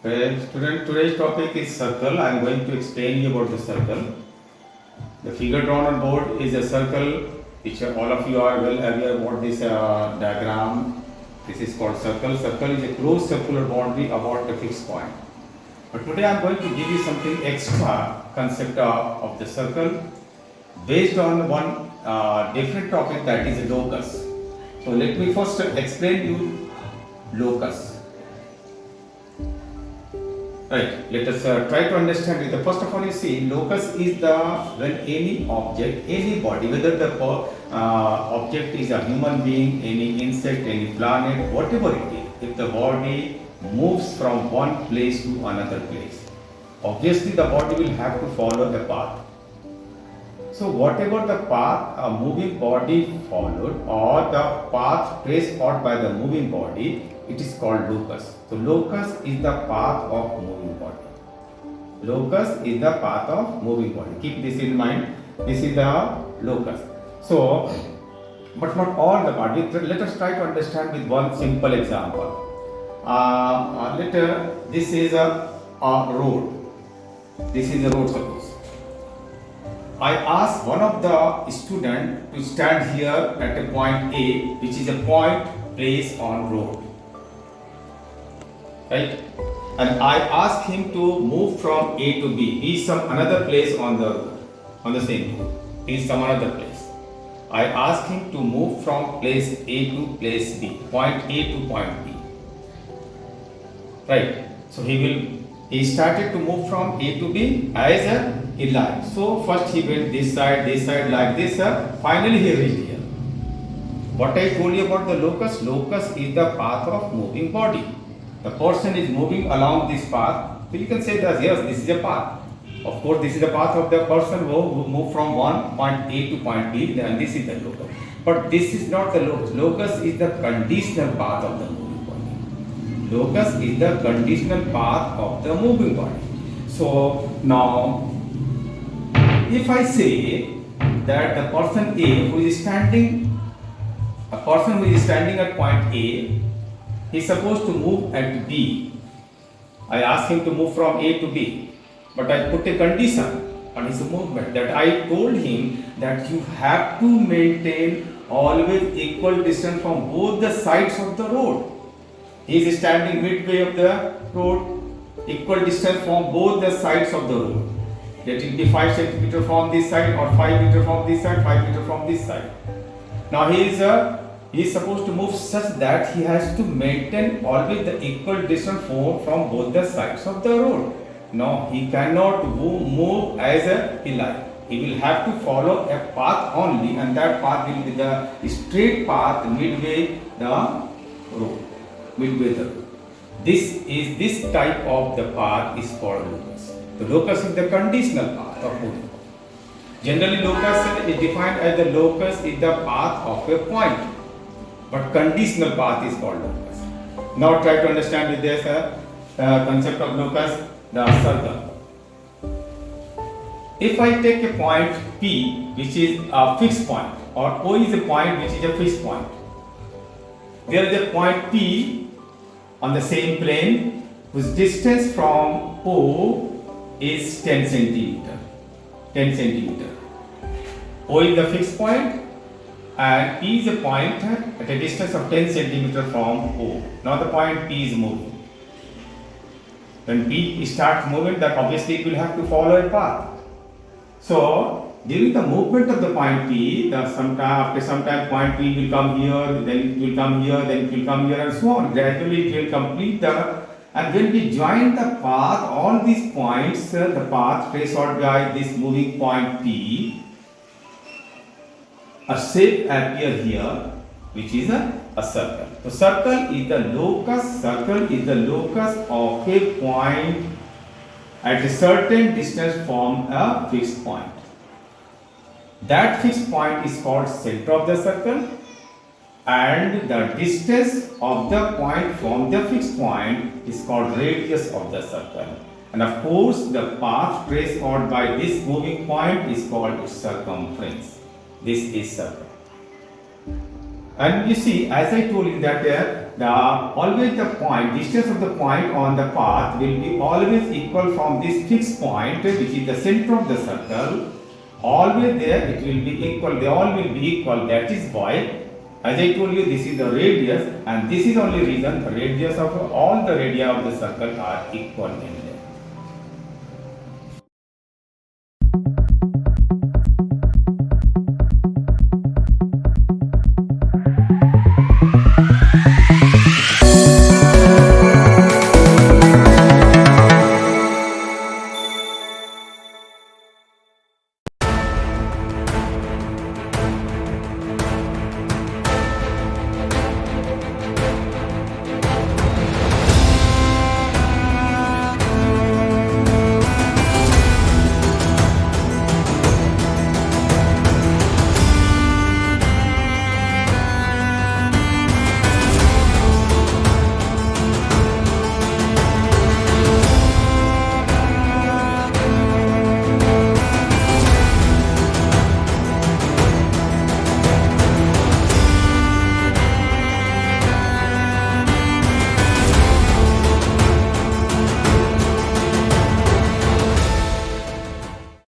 Okay, student, today's topic is circle. I am going to explain you about the circle. The figure drawn on board is a circle, which all of you are well aware about this diagram. This is called circle. Circle is a closed circular boundary about a fixed point. But today I am going to give you something extra concept of the circle based on one different topic, that is a locus. So let me first explain you locus. Right. Let us try to understand it. First of all, you see, locus is the when any object, any body, whether the object is a human being, any insect, any planet, whatever it is, if the body moves from one place to another place, obviously the body will have to follow the path. So whatever the path a moving body followed or the path traced out by the moving body, it is called locus. So locus is the path of moving body. Locus is the path of moving body. Keep this in mind. This is the locus. So, but not all the body. Let us try to understand with one simple example. This is a road. This is a road, suppose. I asked one of the students to stand here at a point A, which is a point placed on road. Right? And I asked him to move from A to B. He is some another place on the road, on the same road. He is some another place. I asked him to move from place A to place B, point A to point B. Right? So he started to move from A to B as a line. So first he went this side like this. Finally he reached here. What I told you about the locus is the path of moving body. The person is moving along this path. So you can say that yes, this is a path. Of course, this is the path of the person who moved from one point A to point B. Then this is the locus. But this is not the locus. Locus is the conditional path of the moving body. Locus is the conditional path of the moving body. So now, if I say that the person A who is standing at point A is supposed to move at B. I asked him to move from A to B, but I put a condition on his movement, that I told him that you have to maintain always equal distance from both the sides of the road. He is standing midway of the road, equal distance from both the sides of the road. That will be 5 centimeter from this side, or 5 meter from this side, 5 meter from this side. Now he is supposed to move such that he has to maintain always the equal distance from both the sides of the road. No, he cannot move as a line. He will have to follow a path only, and that path will be the straight path midway the road. This type of the path is called locus. The locus is the conditional path of moving. Generally, locus is defined as the locus is the path of a point, but conditional path is called locus. Now try to understand with this concept of locus, the circle. If I take a point P, which is a fixed point, or O is a point which is a fixed point, there is a point P on the same plane whose distance from O is 10 centimeter. 10 centimeter. O is the fixed point and P is a point at a distance of 10 centimeter from O. Now the point P is moving. When P starts moving, then obviously it will have to follow a path. So during the movement of the point P, after some time point P will come here, then it will come here, then it will come here, and so on. Gradually it will complete and when we join the path, all these points, the path traced out by this moving point P, a shape appear here, which is a circle. So circle is the locus of a point at a certain distance from a fixed point. That fixed point is called center of the circle, and the distance of the point from the fixed point is called radius of the circle. And of course, the path traced out by this moving point is called its circumference. This is circle. And you see, as I told you that always the point, distance of the point on the path will be always equal from this fixed point, which is the center of the circle. Always there it will be equal, they all will be equal. That is why, as I told you, this is the radius, and this is only reason the radius of all the radii of the circle are equal in length.